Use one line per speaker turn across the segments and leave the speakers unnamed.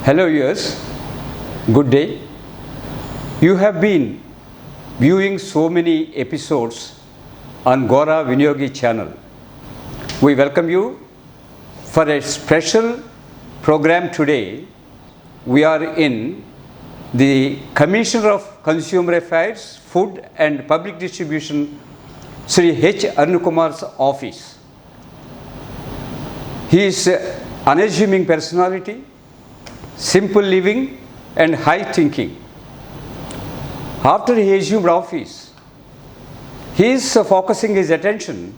Hello viewers, good day. You have been viewing so many episodes on Gora Viniyogi channel. We welcome you for a special program today. We are in the Commissioner of Consumer Affairs, Food and Public Distribution, Sri H. Arun Kumar's office. He is an unassuming personality, simple living and high thinking. After he assumed office, he is focusing his attention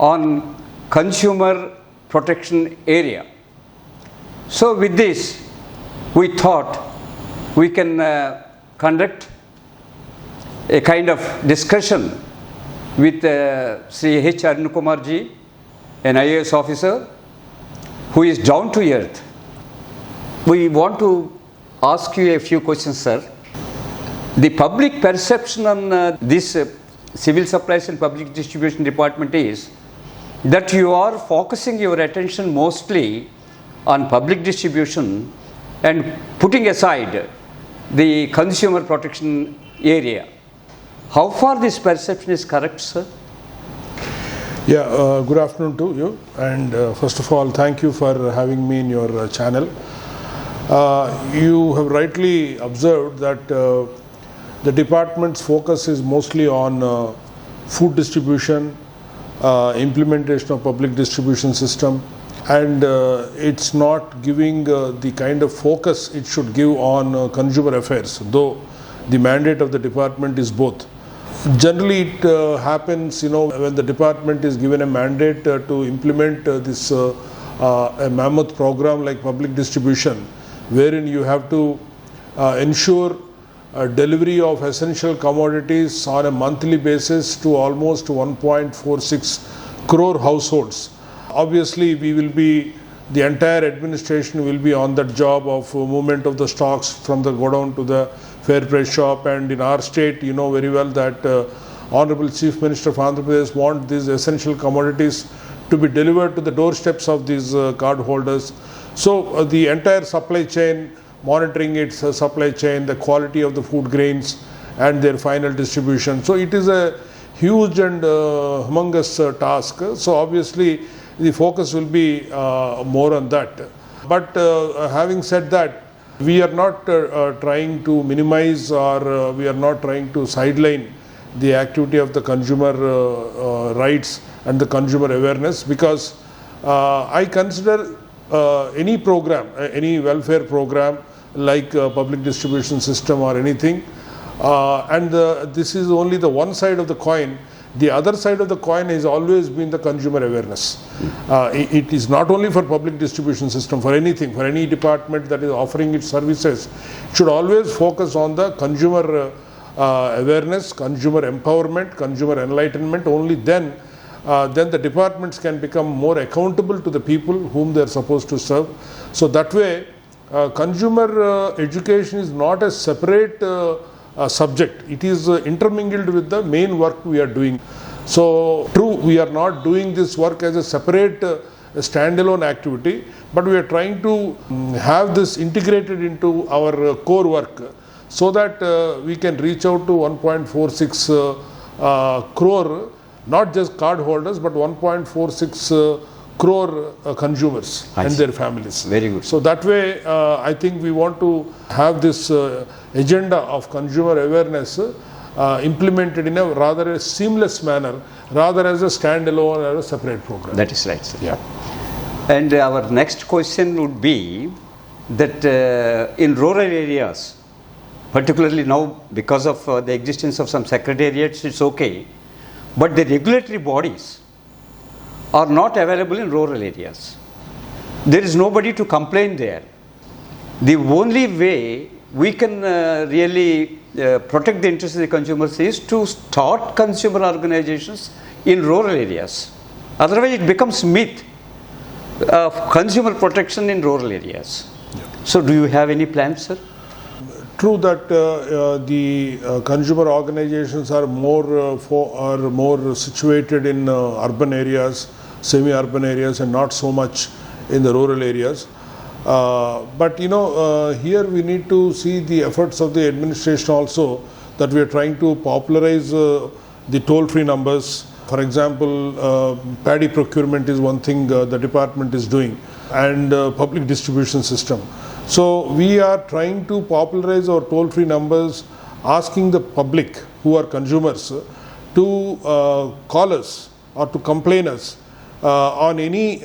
on consumer protection area. So with this, we thought we can conduct a kind of discussion with Sri H. Arun Kumar ji, an IAS officer who is down to earth. We want to ask you a few questions, sir. The public perception on this Civil Supplies and Public Distribution Department is that you are focusing your attention mostly on public distribution and putting aside the consumer protection area. How far this perception is correct, sir?
Yeah, good afternoon to you, and first of all, thank you for having me in your channel. You have rightly observed that the department's focus is mostly on food distribution, implementation of public distribution system, and it's not giving the kind of focus it should give on consumer affairs, though the mandate of the department is both. Generally, it happens, when the department is given a mandate to implement this a mammoth program like public distribution, wherein you have to ensure delivery of essential commodities on a monthly basis to almost 1.46 crore households. Obviously, the entire administration will be on that job of movement of the stocks from the godown to the fair price shop, and in our state, you know very well that Honorable Chief Minister of Andhra Pradesh want these essential commodities to be delivered to the doorsteps of these card holders. So the entire supply chain, monitoring its supply chain, the quality of the food grains and their final distribution. So it is a huge and humongous task. So obviously the focus will be more on that. But having said that, we are not trying to minimize, or we are not trying to sideline the activity of the consumer rights and the consumer awareness, because I consider any program, any welfare program like public distribution system or anything, and this is only the one side of the coin. The other side of the coin has always been the consumer awareness. It is not only for public distribution system, for anything, for any department that is offering its services, it should always focus on the consumer awareness, consumer empowerment, consumer enlightenment. Only then the departments can become more accountable to the people whom they are supposed to serve. So that way, consumer education is not a separate subject. It is intermingled with the main work we are doing. So true, we are not doing this work as a separate standalone activity, but we are trying to have this integrated into our core work, so that we can reach out to 1.46 crore, not just card holders, but 1.46 crore consumers and their families.
Very good.
So that way, I think we want to have this agenda of consumer awareness implemented in a rather seamless manner, rather as a standalone or a separate program.
That is right, sir.
Yeah.
And our next question would be that in rural areas, particularly now because of the existence of some secretariats, it's okay, but the regulatory bodies are not available in rural areas. There is nobody to complain there. The only way we can really protect the interests of the consumers is to start consumer organizations in rural areas. Otherwise, it becomes myth of consumer protection in rural areas.
Yeah.
So, do you have any plans, sir?
True that the consumer organizations are more situated in urban areas, semi-urban areas, and not so much in the rural areas. But here we need to see the efforts of the administration also, that we are trying to popularize the toll-free numbers. For example, paddy procurement is one thing the department is doing, and public distribution system. So we are trying to popularize our toll-free numbers, asking the public who are consumers to call us or to complain us on any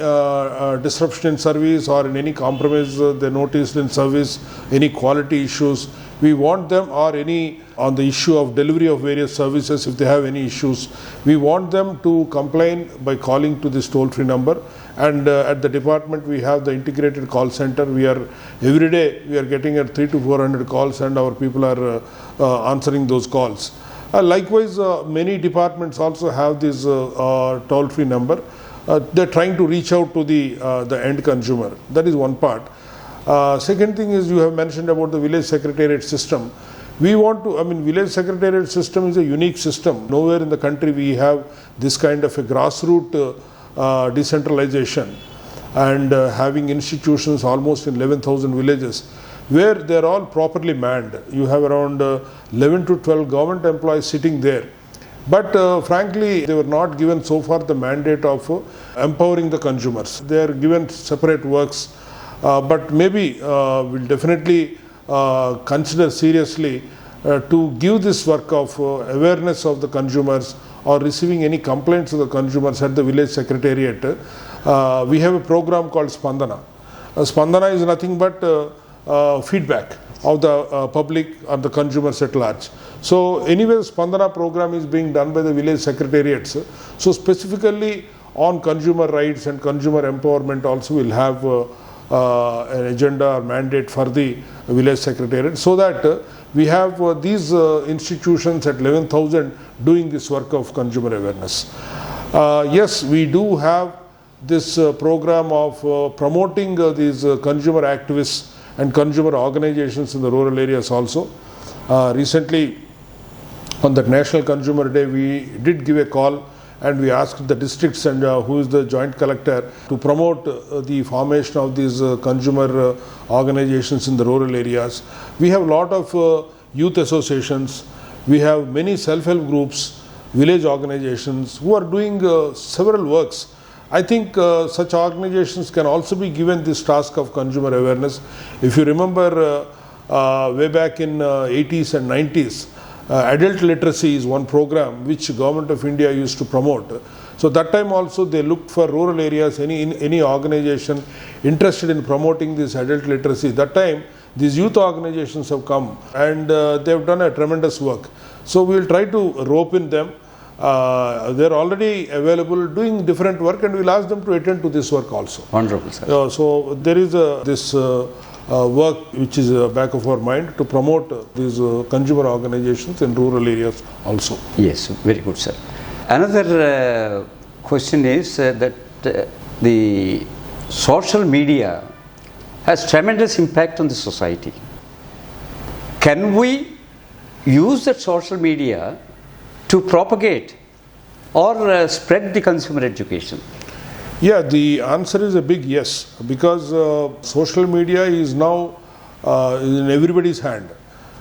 disruption in service or in any compromise they noticed in service, any quality issues. We want them, or any on the issue of delivery of various services, if they have any issues, we want them to complain by calling to this toll-free number. And at the department we have the integrated call center. We are every day we are getting at 300 to 400 calls, and our people are answering those calls. Likewise, many departments also have this toll-free number. They're trying to reach out to the end consumer. That is one part. Second thing is, you have mentioned about the village secretariat system. We want to, village secretariat system is a unique system. Nowhere in the country we have this kind of a grassroots decentralization, and having institutions almost in 11,000 villages, where they're all properly manned. You have around 11 to 12 government employees sitting there. But frankly, they were not given so far the mandate of empowering the consumers. They are given separate works. But maybe we'll definitely consider seriously to give this work of awareness of the consumers, or receiving any complaints of the consumers at the village secretariat. We have a program called Spandana. Spandana is nothing but feedback of the public or the consumers at large. So anyway, the Spandana program is being done by the village secretariats. So specifically on consumer rights and consumer empowerment also will have an agenda or mandate for the village secretariat, so that we have these institutions at 11,000 doing this work of consumer awareness. Yes, we do have this program of promoting these consumer activists and consumer organizations in the rural areas also. Recently, on the National Consumer Day, we did give a call, and we asked the districts and who is the joint collector to promote the formation of these consumer organizations in the rural areas. We have a lot of youth associations. We have many self-help groups, village organizations who are doing several works. I think such organizations can also be given this task of consumer awareness. If you remember way back in 80s and 90s, adult literacy is one program which Government of India used to promote. So that time also they looked for rural areas, any organization interested in promoting this adult literacy. That time these youth organizations have come, and they have done a tremendous work. So we will try to rope in them. They are already available doing different work, and we will ask them to attend to this work also.
Wonderful, sir.
So there is this work which is back of our mind to promote these consumer organizations in rural areas also.
Yes, very good, sir. Another question is that the social media has tremendous impact on the society. Can we use that social media to propagate or spread the consumer education?
Yeah, the answer is a big yes, because social media is now in everybody's hand.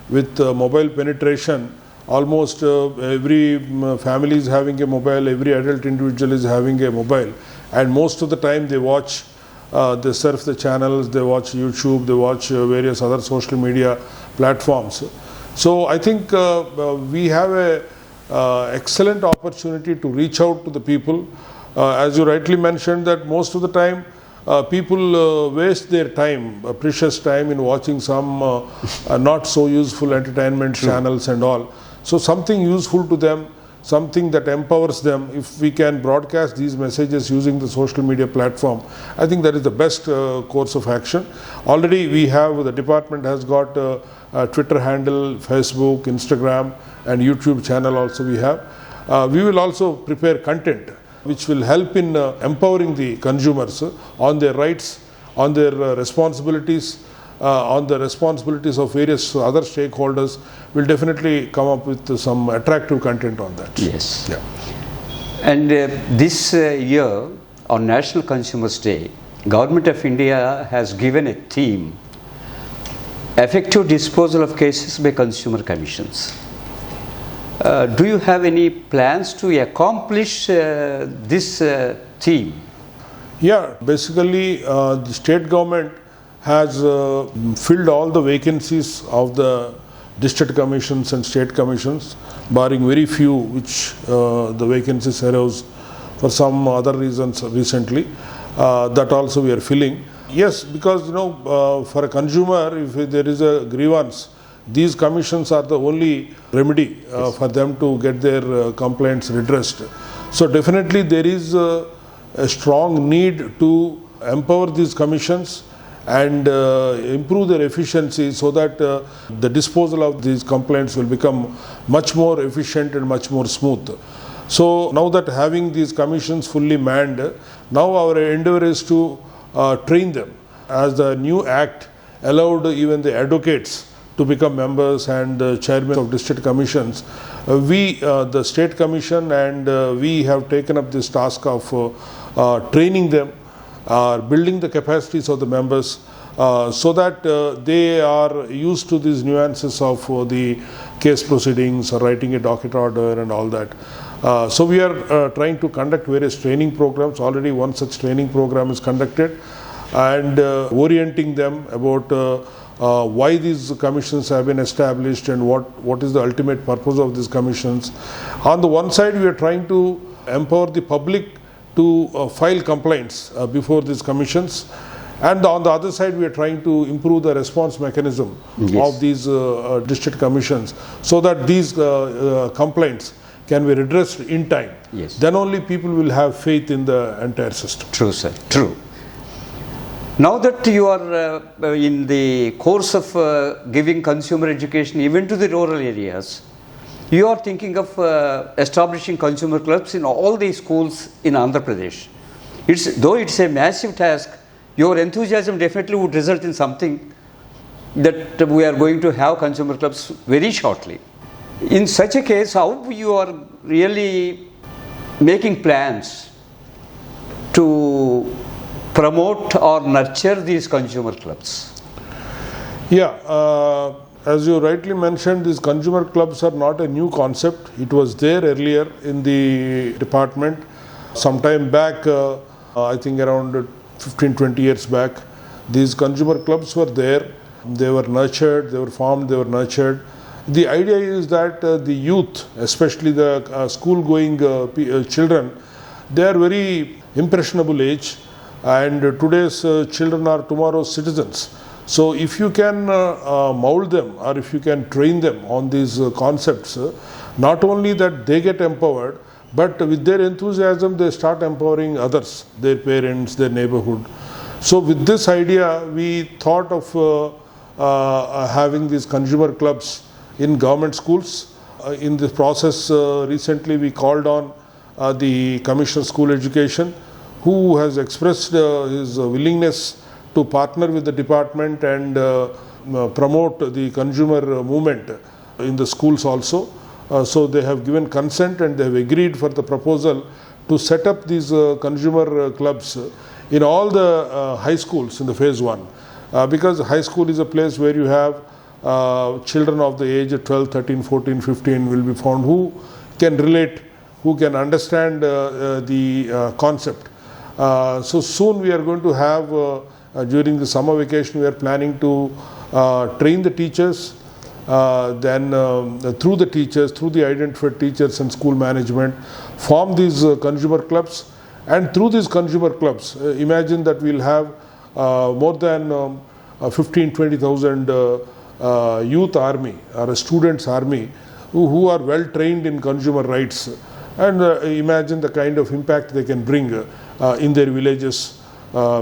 With mobile penetration, almost every family is having a mobile, every adult individual is having a mobile, and most of the time they watch, they surf the channels, they watch YouTube, they watch various other social media platforms. So I think we have a excellent opportunity to reach out to the people. As you rightly mentioned, that most of the time people waste their time, precious time, in watching some not so useful entertainment channels and all. So something useful to them, something that empowers them, if we can broadcast these messages using the social media platform, I think that is the best course of action. Already we have, the department has got a Twitter handle, Facebook, Instagram, and YouTube channel also we have. We will also prepare content which will help in empowering the consumers on their rights, on their responsibilities, on the responsibilities of various other stakeholders. We'll definitely come up with some attractive content on that.
Yes. Yeah. And this year, on National Consumers Day, Government of India has given a theme, effective disposal of cases by consumer commissions. Do you have any plans to accomplish this theme?
Yeah, basically the state government has filled all the vacancies of the district commissions and state commissions, barring very few which the vacancies arose for some other reasons recently. That also we are filling. Yes, because for a consumer, if there is a grievance, these commissions are the only remedy for them to get their complaints redressed. So definitely there is a strong need to empower these commissions and improve their efficiency so that the disposal of these complaints will become much more efficient and much more smooth. So now that having these commissions fully manned, now our endeavor is to train them. As the new act allowed even the advocates to become members and chairmen of district commissions, we, the state commission, and we have taken up this task of training them, building the capacities of the members so that they are used to these nuances of the case proceedings, writing a docket order and all that. So we are trying to conduct various training programs. Already one such training program is conducted, and orienting them about why these commissions have been established and what is the ultimate purpose of these commissions. On the one side, we are trying to empower the public to file complaints before these commissions, and on the other side we are trying to improve the response mechanism of these district commissions so that these complaints can be redressed in time. Then only people will have faith in the entire system.
True, sir. True. Now that you are in the course of giving consumer education even to the rural areas, you are thinking of establishing consumer clubs in all the schools in Andhra Pradesh. Though it's a massive task, your enthusiasm definitely would result in something that we are going to have consumer clubs very shortly. In such a case, how you are really making plans to promote or nurture these consumer clubs?
Yeah, as you rightly mentioned, these consumer clubs are not a new concept. It was there earlier in the department. Some time back, I think around 15-20 years back, these consumer clubs were there. They were nurtured, they were formed, they were nurtured. The idea is that the youth, especially the school-going children, they are very impressionable age, and today's children are tomorrow's citizens. So if you can mold them or if you can train them on these concepts, not only that they get empowered, but with their enthusiasm they start empowering others, their parents, their neighborhood. So with this idea, we thought of having these consumer clubs in government schools. In this process, recently we called on the Commissioner of School Education, who has expressed his willingness to partner with the department and promote the consumer movement in the schools also. So they have given consent and they have agreed for the proposal to set up these consumer clubs in all the high schools in the phase 1. Because high school is a place where you have children of the age of 12, 13, 14, 15 will be found who can relate, who can understand the concept. So soon we are going to have, during the summer vacation, we are planning to train the teachers, then through the teachers, through the identified teachers and school management, form these consumer clubs. And through these consumer clubs, imagine that we'll have more than 15,000-20,000 youth army or a students army who are well trained in consumer rights. And imagine the kind of impact they can bring in their villages,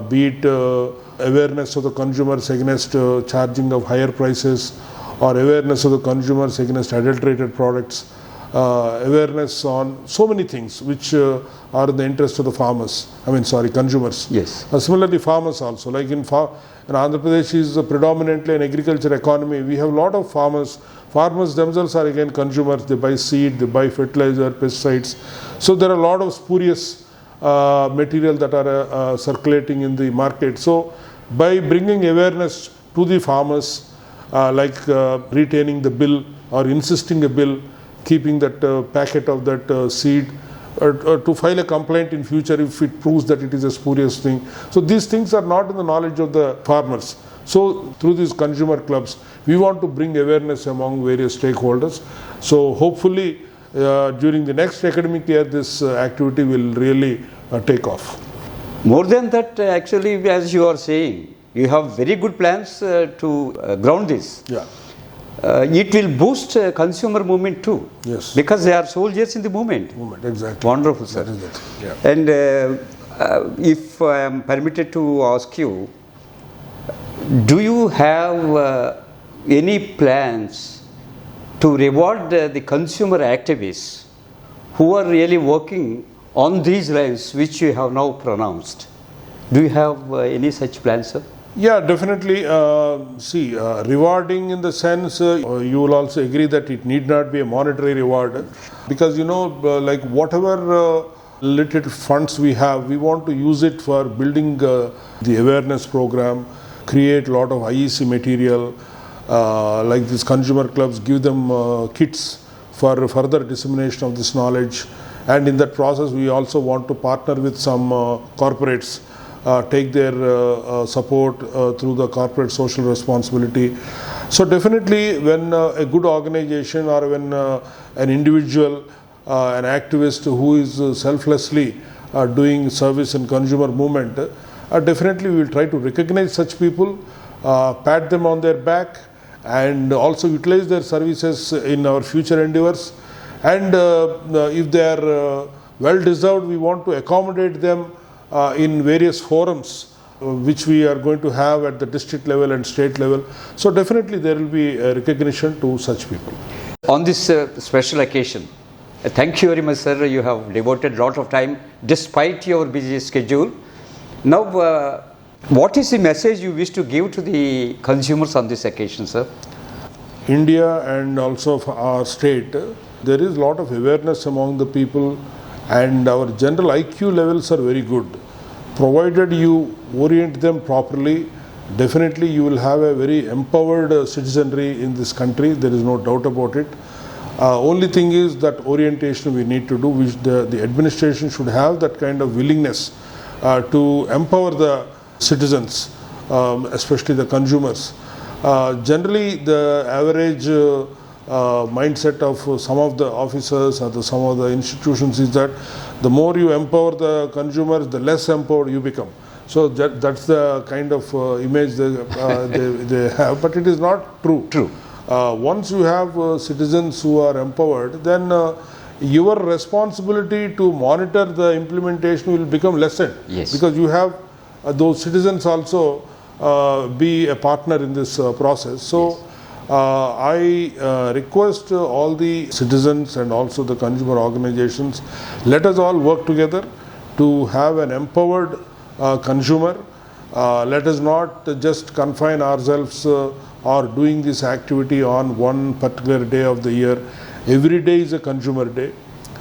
be it awareness of the consumers against charging of higher prices, or awareness of the consumers against adulterated products, awareness on so many things which are in the interest of the farmers, consumers.
Yes.
Similarly, farmers also, like in Andhra Pradesh is predominantly an agriculture economy. We have a lot of farmers. Farmers themselves are again consumers. They buy seed, they buy fertilizer, pesticides. So there are a lot of spurious material that are circulating in the market. So by bringing awareness to the farmers, like retaining the bill or insisting a bill, keeping that packet of that seed, to file a complaint in future if it proves that it is a spurious thing. So these things are not in the knowledge of the farmers. So through these consumer clubs, we want to bring awareness among various stakeholders. So hopefully during the next academic year, this activity will really take off.
More than that, actually, as you are saying, you have very good plans to ground this.
Yeah.
It will boost consumer movement too.
Yes.
Because they are soldiers in the movement.
Exactly.
Wonderful, sir.
That is it. Yeah.
And if I am permitted to ask you, do you have any plans to reward the consumer activists who are really working on these lines which you have now pronounced? Do you have any such plans, sir?
Yeah, definitely. See, rewarding in the sense, you will also agree that it need not be a monetary reward, because like whatever related funds we have, we want to use it for building the awareness program, create a lot of IEC material, like these consumer clubs, give them kits for further dissemination of this knowledge. And in that process, we also want to partner with some corporates, take their support through the corporate social responsibility. So definitely when a good organization or when an individual, an activist who is selflessly doing service in consumer movement, definitely we will try to recognize such people, pat them on their back, and also utilize their services in our future endeavors. And if they are well deserved, we want to accommodate them in various forums which we are going to have at the district level and state level. So definitely there will be a recognition to such people.
On this special occasion, thank you very much, sir. You have devoted a lot of time despite your busy schedule. Now, what is the message you wish to give to the consumers on this occasion, sir?
India and also for our state, there is a lot of awareness among the people, and our general IQ levels are very good. Provided you orient them properly, definitely you will have a very empowered citizenry in this country. There is no doubt about it. Only thing is that orientation we need to do, which the administration should have that kind of willingness to empower the citizens, especially the consumers. Generally, the average mindset of some of the officers or some of the institutions is that the more you empower the consumers, the less empowered you become. So that's the kind of image they have, but it is not true.
True.
Once you have citizens who are empowered, then your responsibility to monitor the implementation will become lessened.
Yes.
Because you have those citizens also be a partner in this process. So yes. I request all the citizens and also the consumer organizations, let us all work together to have an empowered consumer. Let us not just confine ourselves or doing this activity on one particular day of the year. Every day is a consumer day,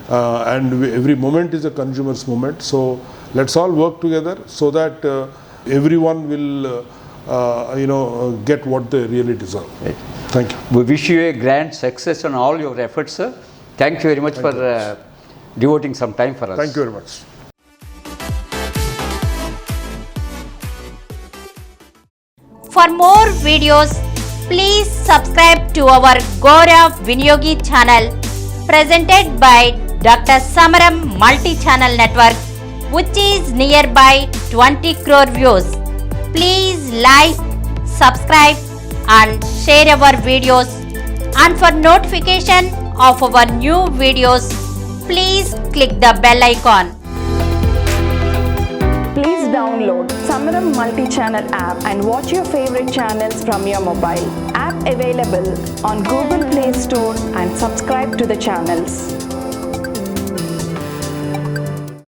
and every moment is a consumer's moment. So let's all work together so that everyone will get what they really deserve.
Right.
Thank you.
We wish you a grand success on all your efforts, sir. Thank you very much for devoting some time for us.
Thank you very much.
For more videos, please subscribe to our Gora Viniyogi channel presented by Dr. Samaram multi-channel network, which is nearby 20 crore views. Please like, subscribe and share our videos, and for notification of our new videos, please click the bell icon.
Please download Samaram multi-channel app and watch your favorite channels from your mobile. App available on Google Play Store, and subscribe to the channels.